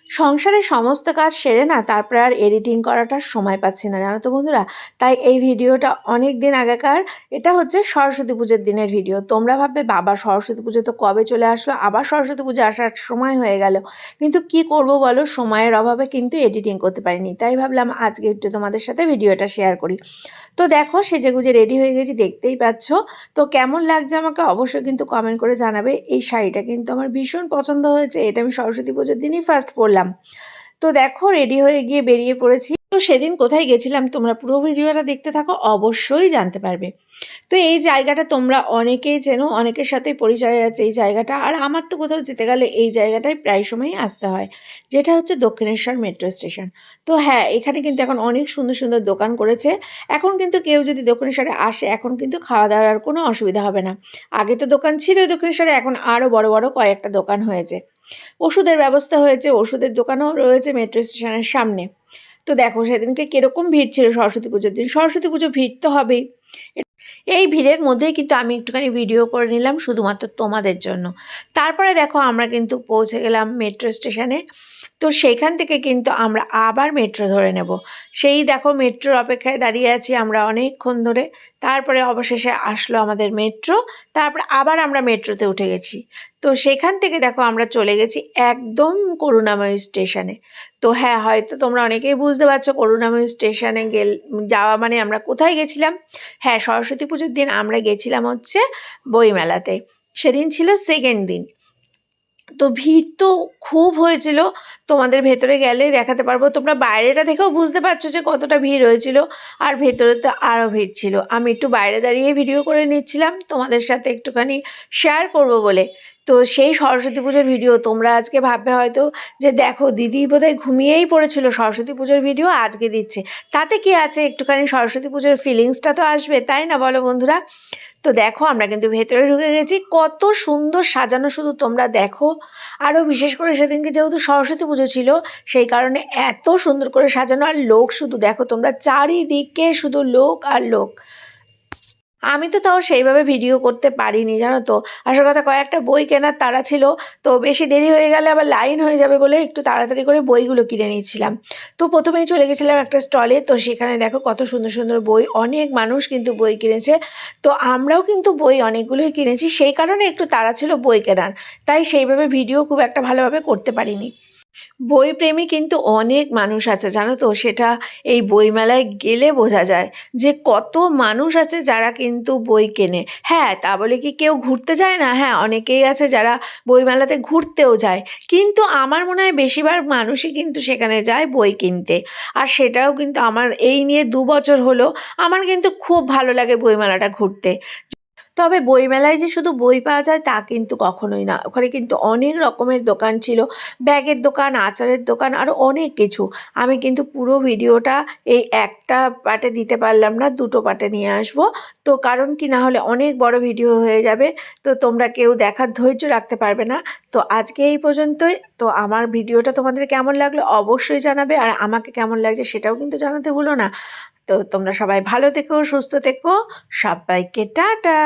সংসারের সমস্ত কাজ সেরে না তারপরে আর এডিটিং করাটা সময় পাচ্ছি না, জানো তো বন্ধুরা। তাই এই ভিডিওটা অনেক দিন আগেকার, এটা হচ্ছে সরস্বতী পুজোর দিনের ভিডিও। তোমরা ভাববে বাবা সরস্বতী পুজো তো কবে চলে আসলো, আবার সরস্বতী পুজো আসার সময় হয়ে গেল। কিন্তু কি করব বলো, সময়ের অভাবে কিন্তু এডিটিং করতে পারিনি। তাই ভাবলাম আজকে একটু তোমাদের সাথে ভিডিওটা শেয়ার করি। তো দেখো সেজেগুজে রেডি হয়ে গেছি, দেখতেই পাচ্ছ। তো কেমন লাগছে আমাকে অবশ্যই কিন্তু কমেন্ট করে জানাবে। এই শাড়িটা কিন্তু আমার ভীষণ পছন্দ হয়েছে, এটা আমি সরস্বতী পুজোর দিনই ফার্স্ট পরলাম। তো দেখো রেডি হয়ে গিয়ে বেরিয়ে পড়েছি। তো সেদিন কোথায় গেছিলাম তোমরা পুরো ভিডিওটা দেখতে থাকো, অবশ্যই জানতে পারবে। তো এই জায়গাটা তোমরা অনেকেই চেনো, অনেকের সাথেই পরিচয় আছে এই জায়গাটা। আর আমার তো কোথাও যেতে গেলে এই জায়গাটায় প্রায় সময়ই আসতে হয়, যেটা হচ্ছে দক্ষিণেশ্বর মেট্রো স্টেশন। তো হ্যাঁ, এখানে কিন্তু এখন অনেক সুন্দর সুন্দর দোকান করেছে। এখন কিন্তু কেউ যদি দক্ষিণেশ্বরে আসে, এখন কিন্তু খাওয়া দাওয়ার কোনো অসুবিধা হবে না। আগে তো দোকান ছিল দক্ষিণেশ্বরে, এখন আরও বড় বড় কয়েকটা দোকান হয়েছে। ওষুধের ব্যবস্থা হয়েছে, ওষুধের দোকানও রয়েছে মেট্রো স্টেশনের সামনে। তো দেখো সেদিনকে কিরকম ভিড় ছিল সরস্বতী পুজোর দিন। সরস্বতী পুজো ভিড় তো হবেই। এই ভিড়ের মধ্যেই কিন্তু আমি একটুখানি ভিডিও করে নিলাম শুধুমাত্র তোমাদের জন্য। তারপরে দেখো আমরা কিন্তু পৌঁছে গেলাম মেট্রো স্টেশনে। তো সেইখান থেকে কিন্তু আমরা আবার মেট্রো ধরে নেব। সেই দেখো মেট্রোর অপেক্ষায় দাঁড়িয়ে আছি আমরা অনেকক্ষণ ধরে। তারপরে অবশেষে আসলো আমাদের মেট্রো। তারপরে আবার আমরা মেট্রোতে উঠে গেছি। তো সেখান থেকে দেখো আমরা চলে গেছি একদম করুণাময়ী স্টেশনে। তো হ্যাঁ, হয়তো তোমরা অনেকেই বুঝতে পারছো করুণাময়ী স্টেশনে যাওয়া মানে আমরা কোথায় গেছিলাম। হ্যাঁ, সরস্বতী পুজোর দিন আমরা গেছিলাম হচ্ছে বইমেলাতে। সেদিন ছিল সেকেন্ড দিন। তো ভিড় তো খুব হয়েছিল, তোমাদের ভেতরে গেলে দেখাতে পারবো। তোমরা বাইরেটা দেখেও বুঝতে পারছো যে কতটা ভিড় হয়েছিল। আর ভেতরে তো আরও ভিড় ছিল। আমি একটু বাইরে দাঁড়িয়ে ভিডিও করে নিচ্ছিলাম তোমাদের সাথে একটুখানি শেয়ার করব বলে। তো সেই সরস্বতী পুজোর ভিডিও তোমরা আজকে ভাববে হয়তো যে দেখো দিদি বোধহয় ঘুমিয়েই পড়েছিল, সরস্বতী পুজোর ভিডিও আজকে দিচ্ছে। তাতে কি আছে, একটুখানি সরস্বতী পুজোর ফিলিংসটা তো আসবে, তাই না বলো বন্ধুরা। তো দেখো আমরা কিন্তু ভেতরে ঢুকে গেছি, কত সুন্দর সাজানো শুধু তোমরা দেখো। আরও বিশেষ করে সেদিনকে যেহেতু সরস্বতী পুজো ছিল, সেই কারণে এত সুন্দর করে সাজানো। আর লোক শুধু দেখো তোমরা, চারিদিকে শুধু লোক আর লোক। আমি তো তাও সেইভাবে ভিডিও করতে পারিনি, জানো তো। আসল কথা কয়েকটা বই কেনার তাড়া ছিল। তো বেশি দেরি হয়ে গেলে আবার লাইন হয়ে যাবে বলে একটু তাড়াতাড়ি করে বইগুলো কিনে নিচ্ছিলাম। তো প্রথমেই চলে গেছিলাম একটা স্টলে। তো সেখানে দেখো কত সুন্দর সুন্দর বই, অনেক মানুষ কিন্তু বই কিনেছে। তো আমরাও কিন্তু বই অনেকগুলোই কিনেছি, সেই কারণে একটু তাড়া ছিল বই কেনার। তাই সেইভাবে ভিডিও খুব একটা ভালোভাবে করতে পারিনি। বইপ্রেমী কিন্তু অনেক মানুষ আছে, জানো তো। সেটা এই বইমেলায় গেলে বোঝা যায় যে কত মানুষ আছে যারা কিন্তু বই কেনে। হ্যাঁ, তা বলে কি কেউ ঘুরতে যায় না? হ্যাঁ, অনেকেই আছে যারা বইমেলাতে ঘুরতেও যায়। কিন্তু আমার মনে হয় বেশিরভাগ মানুষই কিন্তু সেখানে যায় বই কিনতে। আর সেটাও কিন্তু আমার এই নিয়ে ২ বছর হলো। আমার কিন্তু খুব ভালো লাগে বইমেলাটা ঘুরতে। তবে বইমেলায় যে শুধু বই পাওয়া যায় তা কিন্তু কখনোই না। ওখানে কিন্তু অনেক রকমের দোকান ছিল, ব্যাগের দোকান, আচারের দোকান, আরও অনেক কিছু। আমি কিন্তু পুরো ভিডিওটা এই একটা পার্টে দিতে পারলাম না, দুটো পার্টে নিয়ে আসবো। তো কারণ কি, না হলে অনেক বড় ভিডিও হয়ে যাবে। তো তোমরা কেউ দেখার ধৈর্য রাখতে পারবে না। তো আজকে এই পর্যন্তই। তো আমার ভিডিওটা তোমাদের কেমন লাগলো অবশ্যই জানাবে, আর আমাকে কেমন লাগছে সেটাও কিন্তু জানাতে ভুলো না। তো তোমরা সবাই ভালো থেকো, সুস্থ থেকো। সবাইকে টাটা।